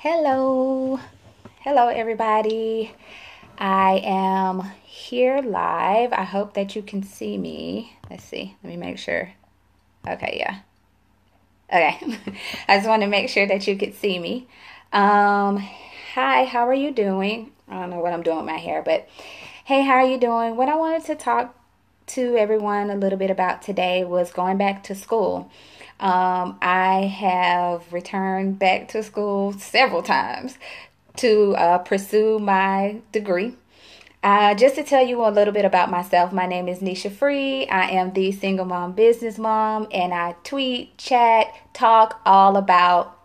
Hello. Hello, everybody. I am here live. I hope that you can see me. Let's see. Let me make sure. Okay, yeah. Okay. I just want to make sure that you could see me. Hi, how are you doing? I don't know what I'm doing with my hair, but hey, how are you doing? What I wanted to talk to everyone a little bit about today was going back to school. I have returned back to school several times to pursue my degree. Just to tell you a little bit about myself, my name is Nisha Free. I am the single mom business mom, and I tweet, chat, talk all about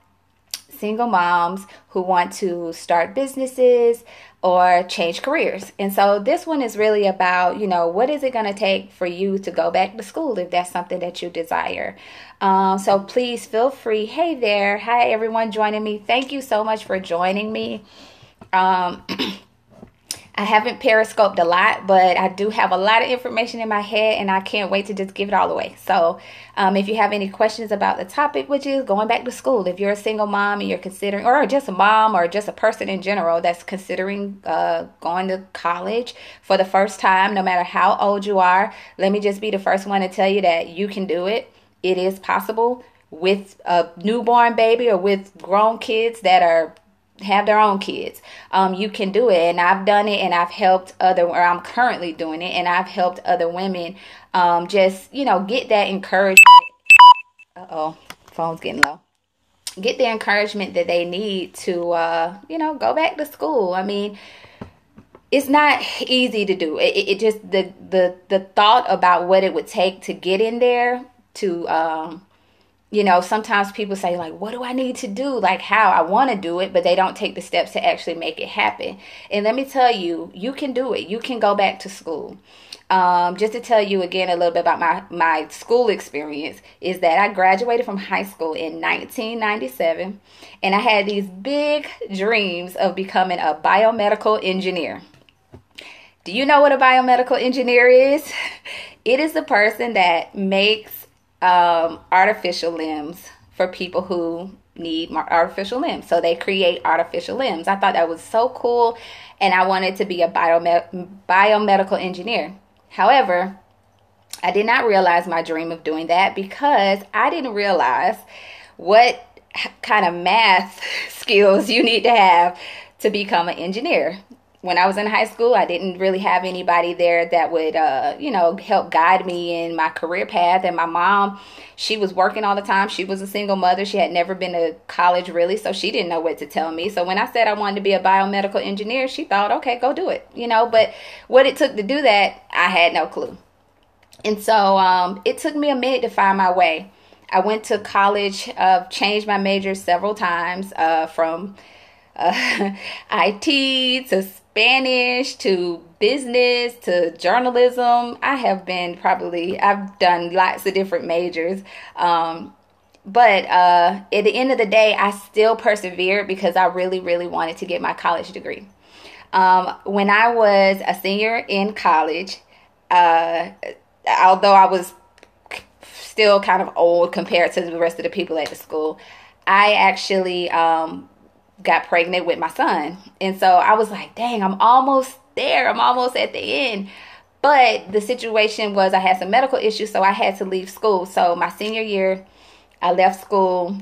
single moms who want to start businesses or change careers. And so this one is really about, what is it going to take for you to go back to school if that's something that you desire. So please feel free. Hey there. Hi, everyone joining me. Thank you so much for joining me. I haven't periscoped a lot, but I do have a lot of information in my head, and I can't wait to just give it all away. So if you have any questions about the topic, which is going back to school, if you're a single mom and you're considering, or just a mom or just a person in general that's considering going to college for the first time, no matter how old you are, let me just be the first one to tell you that you can do it. It is possible with a newborn baby or with grown kids that have their own kids. You can do it, and I've done it, and I've helped or I'm currently doing it, and I've helped other women just get that encouragement. Phone's getting low. Get the encouragement that they need to go back to school. I mean, it's not easy to do. It just the thought about what it would take to get in there to sometimes people say, like, what do I need to do? Like, how? I want to do it, but they don't take the steps to actually make it happen. And let me tell you, you can do it. You can go back to school. Just to tell you again a little bit about my school experience is that I graduated from high school in 1997, and I had these big dreams of becoming a biomedical engineer. Do you know what a biomedical engineer is? It is the person that makes artificial limbs for people who need artificial limbs. So they create artificial limbs. I thought that was so cool, and I wanted to be a biomedical engineer. However, I did not realize my dream of doing that because I didn't realize what kind of math skills you need to have to become an engineer. When I was in high school, I didn't really have anybody there that would, help guide me in my career path. And my mom, she was working all the time. She was a single mother. She had never been to college, really, so she didn't know what to tell me. So when I said I wanted to be a biomedical engineer, she thought, okay, go do it, But what it took to do that, I had no clue. And so it took me a minute to find my way. I went to college, changed my major several times, from IT to Spanish to business to journalism. I've done lots of different majors. But at the end of the day, I still persevered because I really, really wanted to get my college degree. When I was a senior in college, although I was still kind of old compared to the rest of the people at the school, I actually got pregnant with my son. And so I was like, dang, I'm almost there. I'm almost at the end. But the situation was I had some medical issues, so I had to leave school. So my senior year, I left school,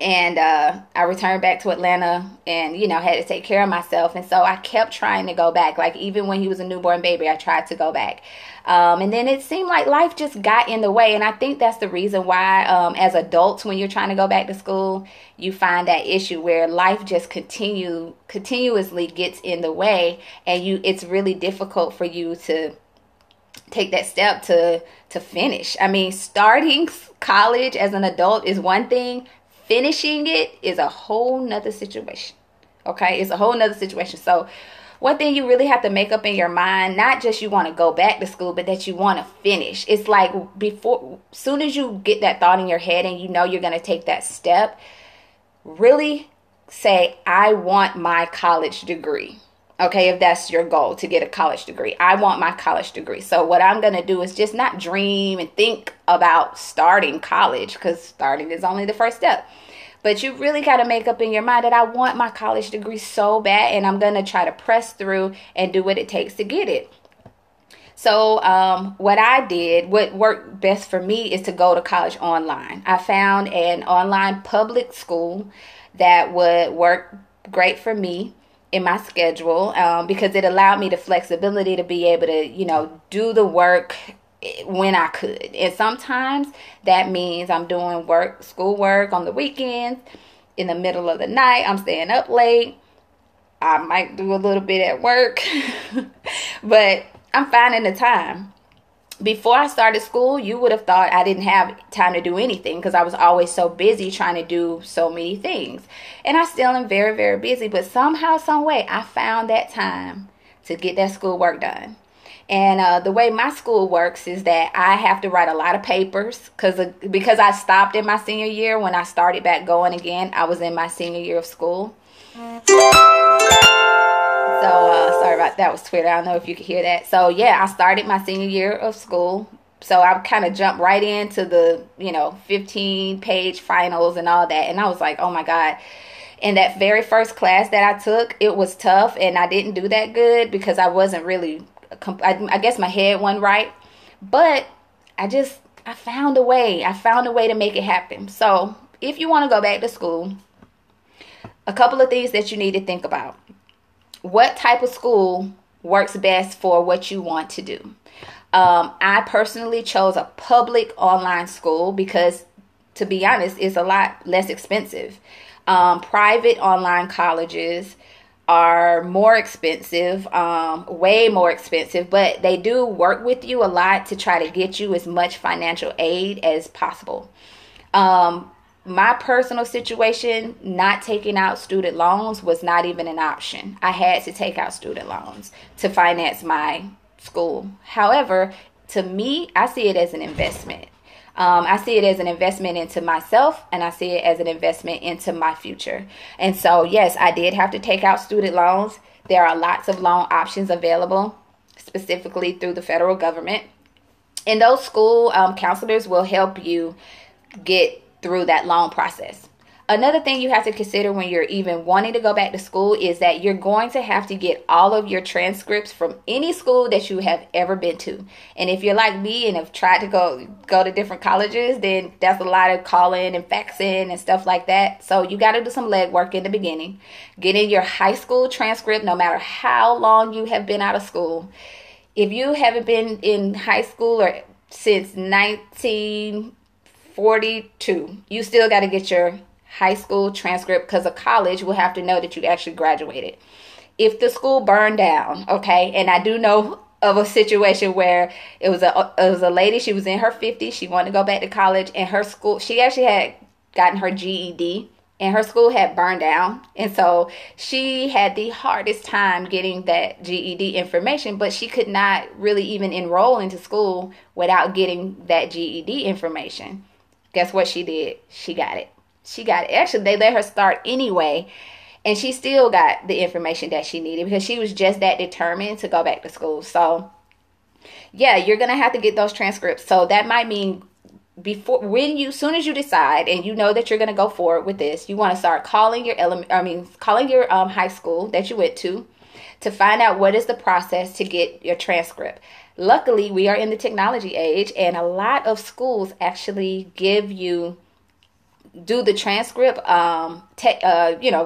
and I returned back to Atlanta and, had to take care of myself. And so I kept trying to go back. Like, even when he was a newborn baby, I tried to go back. And then it seemed like life just got in the way. And I think that's the reason why, as adults, when you're trying to go back to school, you find that issue where life just continuously gets in the way. And it's really difficult for you to take that step to finish. I mean, starting college as an adult is one thing. Finishing it is a whole nother situation. Okay, it's a whole nother situation. So one thing you really have to make up in your mind, not just you want to go back to school, but that you want to finish. It's like soon as you get that thought in your head and you're going to take that step, really say, I want my college degree. Okay, if that's your goal, to get a college degree. I want my college degree. So what I'm going to do is just not dream and think about starting college, because starting is only the first step. But you really got to make up in your mind that I want my college degree so bad, and I'm going to try to press through and do what it takes to get it. So what I did, what worked best for me, is to go to college online. I found an online public school that would work great for me in my schedule, because it allowed me the flexibility to be able to, do the work when I could. And sometimes that means I'm doing schoolwork on the weekends, in the middle of the night. I'm staying up late. I might do a little bit at work, but I'm finding the time. Before I started school, you would have thought I didn't have time to do anything because I was always so busy trying to do so many things. And I still am very, very busy, but somehow, some way, I found that time to get that schoolwork done. And the way my school works is that I have to write a lot of papers because I stopped in my senior year. When I started back going again, I was in my senior year of school. So sorry about that. Was Twitter. I don't know if you could hear that. So yeah, I started my senior year of school. So I kind of jumped right into the 15-page finals and all that. And I was like, oh my God. And that very first class that I took, it was tough, and I didn't do that good because I wasn't really. I guess my head wasn't right, but I found a way. I found a way to make it happen. So if you want to go back to school, a couple of things that you need to think about. What type of school works best for what you want to do? I personally chose a public online school because, to be honest, it's a lot less expensive. Private online colleges are more expensive, way more expensive, but they do work with you a lot to try to get you as much financial aid as possible. My personal situation, not taking out student loans was not even an option. I had to take out student loans to finance my school. However, to me, I see it as an investment. I see it as an investment into myself, and I see it as an investment into my future. And so, yes, I did have to take out student loans. There are lots of loan options available, specifically through the federal government. And those school counselors will help you get through that loan process. Another thing you have to consider when you're even wanting to go back to school is that you're going to have to get all of your transcripts from any school that you have ever been to. And if you're like me and have tried to go to different colleges, then that's a lot of calling and faxing and stuff like that. So you got to do some legwork in the beginning. Getting your high school transcript, no matter how long you have been out of school. If you haven't been in high school or since 1942, you still got to get your high school transcript, because a college will have to know that you actually graduated. If the school burned down, okay, and I do know of a situation where it was a lady, she was in her 50s, she wanted to go back to college, and her school, she actually had gotten her GED, and her school had burned down, and so she had the hardest time getting that GED information, but she could not really even enroll into school without getting that GED information. Guess what she did? She got it. Actually, they let her start anyway, and she still got the information that she needed because she was just that determined to go back to school. So, yeah, you're going to have to get those transcripts. So that might mean soon as you decide and you know that you're going to go forward with this, you want to start calling your high school that you went to find out what is the process to get your transcript. Luckily, we are in the technology age, and a lot of schools actually do the transcript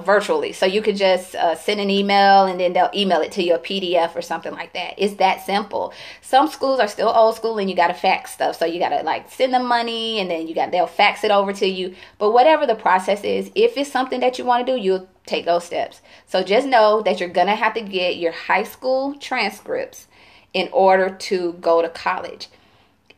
virtually, so you could just send an email and then they'll email it to you, a PDF or something like that. It's that simple. Some schools are still old school and you got to fax stuff, so you got to send them money and then they'll fax it over to you. But whatever the process is, if it's something that you want to do, you'll take those steps. So just know that you're gonna have to get your high school transcripts in order to go to college.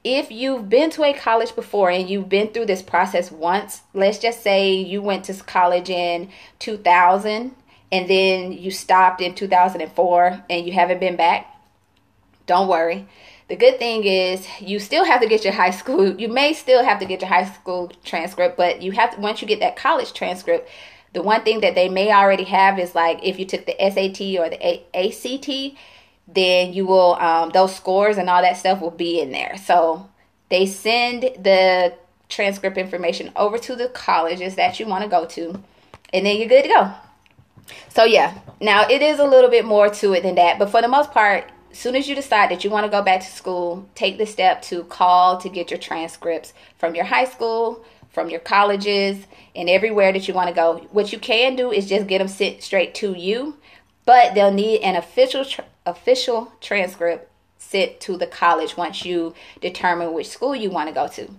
If you've been to a college before and you've been through this process once, let's just say you went to college in 2000 and then you stopped in 2004 and you haven't been back, don't worry. The good thing is you still have to get your high school. You may still have to get your high school transcript, but you have to, once you get that college transcript, the one thing that they may already have is if you took the SAT or the ACT, then you will, those scores and all that stuff will be in there. So they send the transcript information over to the colleges that you want to go to, and then you're good to go. So yeah, now it is a little bit more to it than that, but for the most part, as soon as you decide that you want to go back to school, take the step to call to get your transcripts from your high school, from your colleges, and everywhere that you want to go. What you can do is just get them sent straight to you, but they'll need an official transcript sent to the college once you determine which school you want to go to.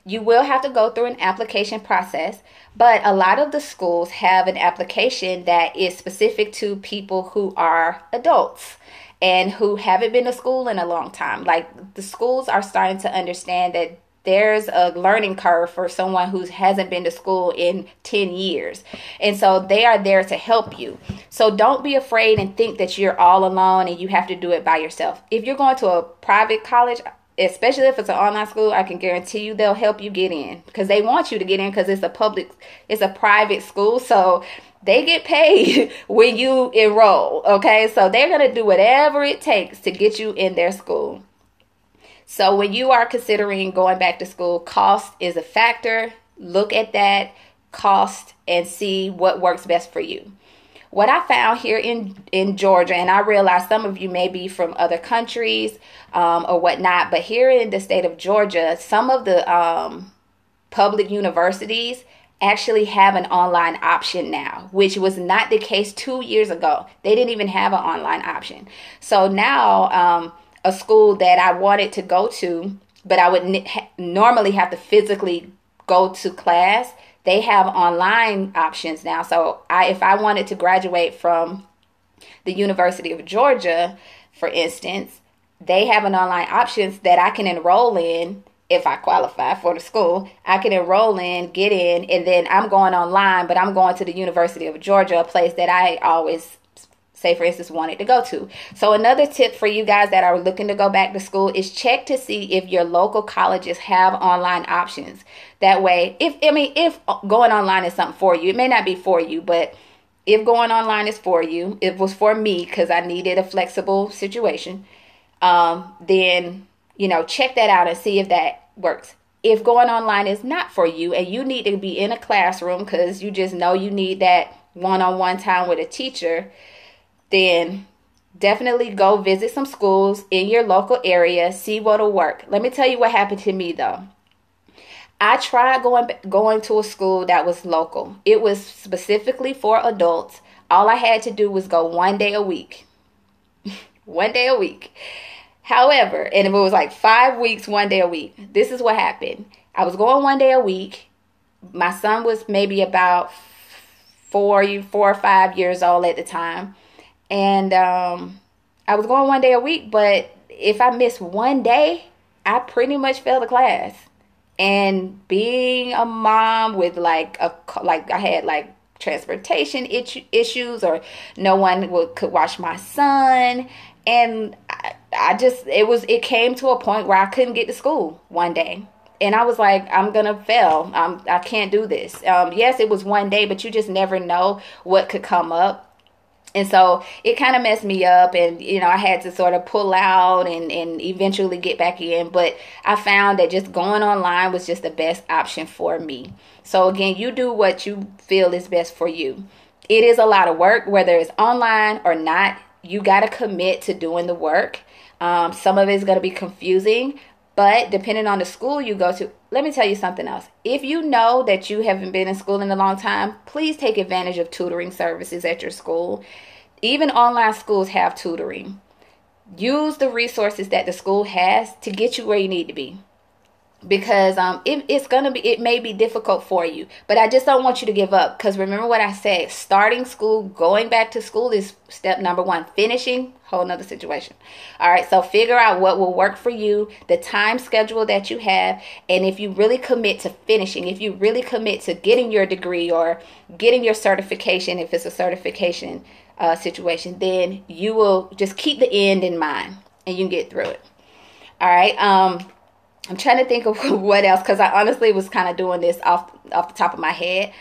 You will have to go through an application process, but a lot of the schools have an application that is specific to people who are adults and who haven't been to school in a long time. Like, the schools are starting to understand that there's a learning curve for someone who hasn't been to school in 10 years. And so they are there to help you. So don't be afraid and think that you're all alone and you have to do it by yourself. If you're going to a private college, especially if it's an online school, I can guarantee you they'll help you get in, because they want you to get in, because it's a private school. So they get paid when you enroll. Okay. So they're going to do whatever it takes to get you in their school. So when you are considering going back to school, cost is a factor. Look at that cost and see what works best for you. What I found here in Georgia, and I realize some of you may be from other countries or whatnot, but here in the state of Georgia, some of the public universities actually have an online option now, which was not the case 2 years ago. They didn't even have an online option. So now a school that I wanted to go to, but I would normally have to physically go to class, they have online options now. So if I wanted to graduate from the University of Georgia, for instance, they have an online options that I can enroll in. If I qualify for the school, I can enroll in, get in, and then I'm going online, but I'm going to the University of Georgia, a place that I always, say for instance, wanted to go to. So another tip for you guys that are looking to go back to school is check to see if your local colleges have online options. That way, if going online is something for you, it may not be for you, but if going online is for you, it was for me because I needed a flexible situation, then check that out and see if that works. If going online is not for you and you need to be in a classroom because you just know you need that one-on-one time with a teacher, then definitely go visit some schools in your local area, see what'll work. Let me tell you what happened to me though. I tried going to a school that was local. It was specifically for adults. All I had to do was go 1 day a week. 1 day a week. However, and if it was like 5 weeks, 1 day a week, this is what happened. I was going 1 day a week. My son was maybe about 4 or 5 years old at the time. And I was going 1 day a week, but if I missed 1 day, I pretty much failed the class. And being a mom with I had transportation issues, or no one could watch my son, and it came to a point where I couldn't get to school one day. And I was like, I'm going to fail. I can't do this. Yes, it was 1 day, but you just never know what could come up. And so it kind of messed me up, and, I had to sort of pull out and eventually get back in. But I found that just going online was just the best option for me. So again, you do what you feel is best for you. It is a lot of work, whether it's online or not. You got to commit to doing the work. Some of it is going to be confusing, but depending on the school you go to, let me tell you something else. If you know that you haven't been in school in a long time, please take advantage of tutoring services at your school. Even online schools have tutoring. Use the resources that the school has to get you where you need to be. Because it may be difficult for you, but I just don't want you to give up. Because remember what I said, starting school, going back to school is step number one. Finishing, whole nother situation. All right, so figure out what will work for you, the time schedule that you have, and if you really commit to finishing, if you really commit to getting your degree or getting your certification, if it's a certification situation, then you will just keep the end in mind and you can get through it. All right. I'm trying to think of what else, because I honestly was kind of doing this off the top of my head.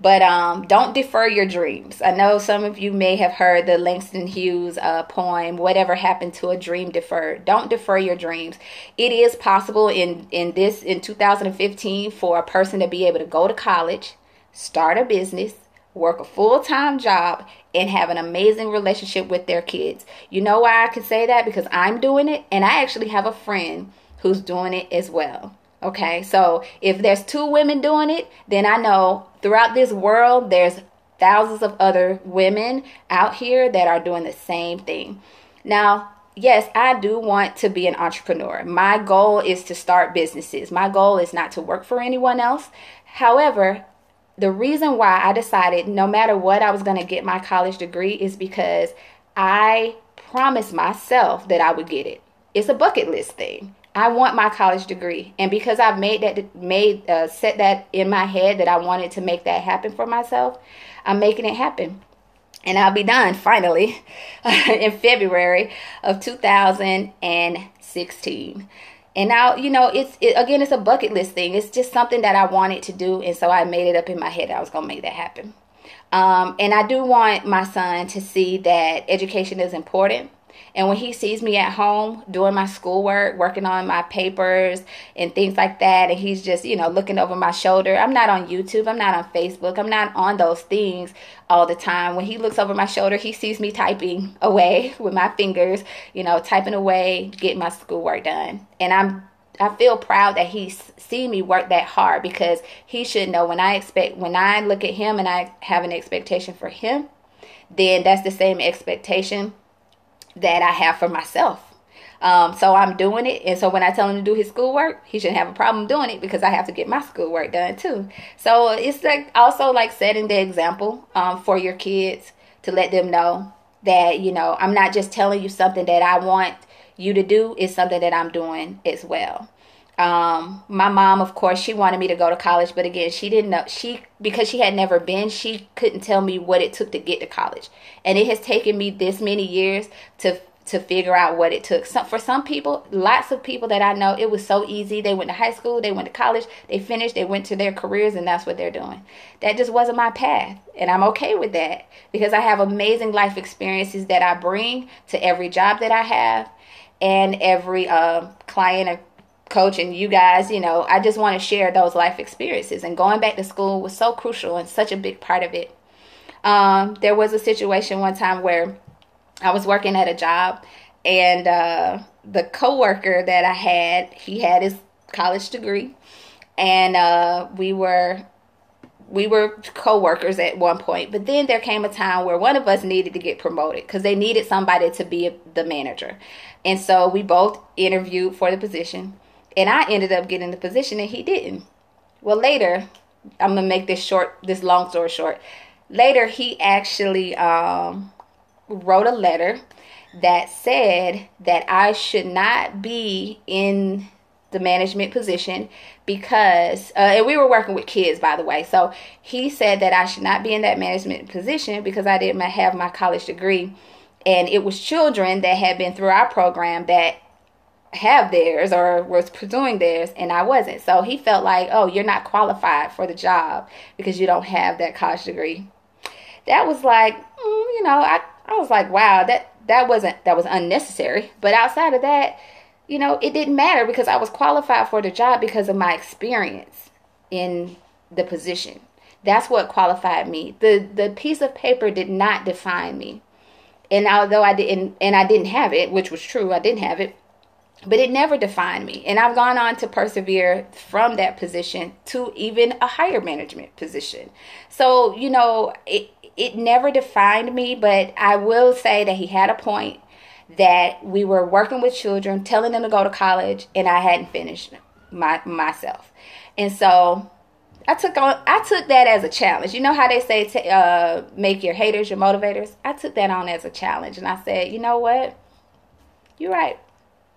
But don't defer your dreams. I know some of you may have heard the Langston Hughes poem, "Whatever happened to a dream deferred." Don't defer your dreams. It is possible in 2015 for a person to be able to go to college, start a business, work a full-time job, and have an amazing relationship with their kids. You know why I can say that? Because I'm doing it, and I actually have a friend who's doing it as well. Okay, so if there's 2 women doing it, then I know throughout this world there's thousands of other women out here that are doing the same thing. Now, yes, I do want to be an entrepreneur. My goal is to start businesses. My goal is not to work for anyone else. However, the reason why I decided no matter what I was going to get my college degree is because I promised myself that I would get it. It's a bucket list thing. I want my college degree, and because I've set that in my head that I wanted to make that happen for myself, I'm making it happen. And I'll be done finally in February of 2016. And now, again, it's a bucket list thing. It's just something that I wanted to do, and so I made it up in my head that I was going to make that happen. And I do want my son to see that education is important. And when he sees me at home doing my schoolwork, working on my papers and things like that, and he's just, looking over my shoulder. I'm not on YouTube. I'm not on Facebook. I'm not on those things all the time. When he looks over my shoulder, he sees me typing away with my fingers, typing away, getting my schoolwork done. And I feel proud that he's seen me work that hard, because he should know when I look at him and I have an expectation for him, then that's the same expectation that I have for myself. So I'm doing it. And so when I tell him to do his schoolwork, he shouldn't have a problem doing it, because I have to get my schoolwork done too. So it's also setting the example for your kids, to let them know that, I'm not just telling you something that I want you to do. It's something that I'm doing as well. My mom, of course, she wanted me to go to college, but again, she didn't know. Because she had never been, she couldn't tell me what it took to get to college. And it has taken me this many years to figure out what it took. For some people, lots of people that I know, it was so easy. They went to high school, they went to college, they finished, they went to their careers, and that's what they're doing. That just wasn't my path, and I'm okay with that, because I have amazing life experiences that I bring to every job that I have, and every client or coach, and you guys, I just want to share those life experiences. And going back to school was so crucial and such a big part of it. There was a situation one time where I was working at a job, and the coworker that I had, he had his college degree, and we were co-workers at one point. But then there came a time where one of us needed to get promoted, because they needed somebody to be the manager. And so we both interviewed for the position, and I ended up getting the position and he didn't. Well, later, I'm going to make this long story short. Later, he actually wrote a letter that said that I should not be in the management position because, and we were working with kids, by the way. So he said that I should not be in that management position because I didn't have my college degree. And it was children that had been through our program that have theirs or was pursuing theirs, and I wasn't. So he felt like, oh, you're not qualified for the job because you don't have that college degree. That was like, I was like, wow, that was unnecessary. But outside of that, it didn't matter, because I was qualified for the job because of my experience in the position. That's what qualified me. The piece of paper did not define me. And although I didn't have it, which was true, I didn't have it, but it never defined me. And I've gone on to persevere from that position to even a higher management position. So, it never defined me, but I will say that he had a point, that we were working with children, telling them to go to college, and I hadn't finished myself. And so I took that as a challenge. You know how they say make your haters your motivators? I took that on as a challenge, and I said, you know what? You're right.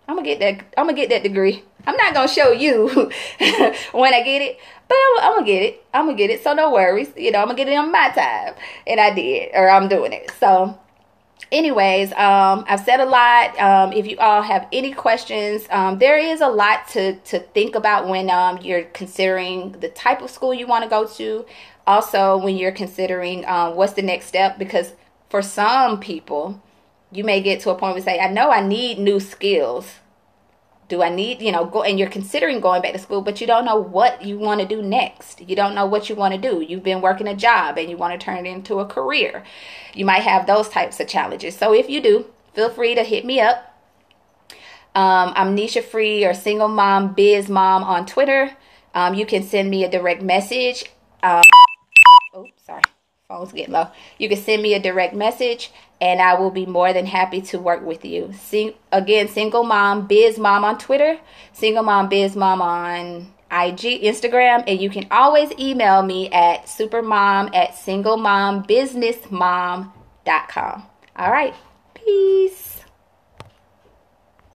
I'm gonna get that degree. I'm not gonna show you when I get it, but I'm gonna get it. I'm gonna get it. So no worries. I'm gonna get it on my time, and I did, or I'm doing it. So, anyways, I've said a lot. If you all have any questions, there is a lot to think about when you're considering the type of school you want to go to, Also, when you're considering what's the next step, because for some people, you may get to a point where you say, I know I need new skills. Do I need, go, and you're considering going back to school, but you don't know what you want to do next. You don't know what you want to do. You've been working a job and you want to turn it into a career. You might have those types of challenges. So if you do, feel free to hit me up. I'm Nisha Free, or Single Mom Biz Mom on Twitter. You can send me a direct message. Sorry, phone's getting low. You can send me a direct message, and I will be more than happy to work with you. Again, Single Mom Biz Mom on Twitter, Single Mom Biz Mom on IG, Instagram, and you can always email me at supermom@singlemombusinessmom.com. All right, peace.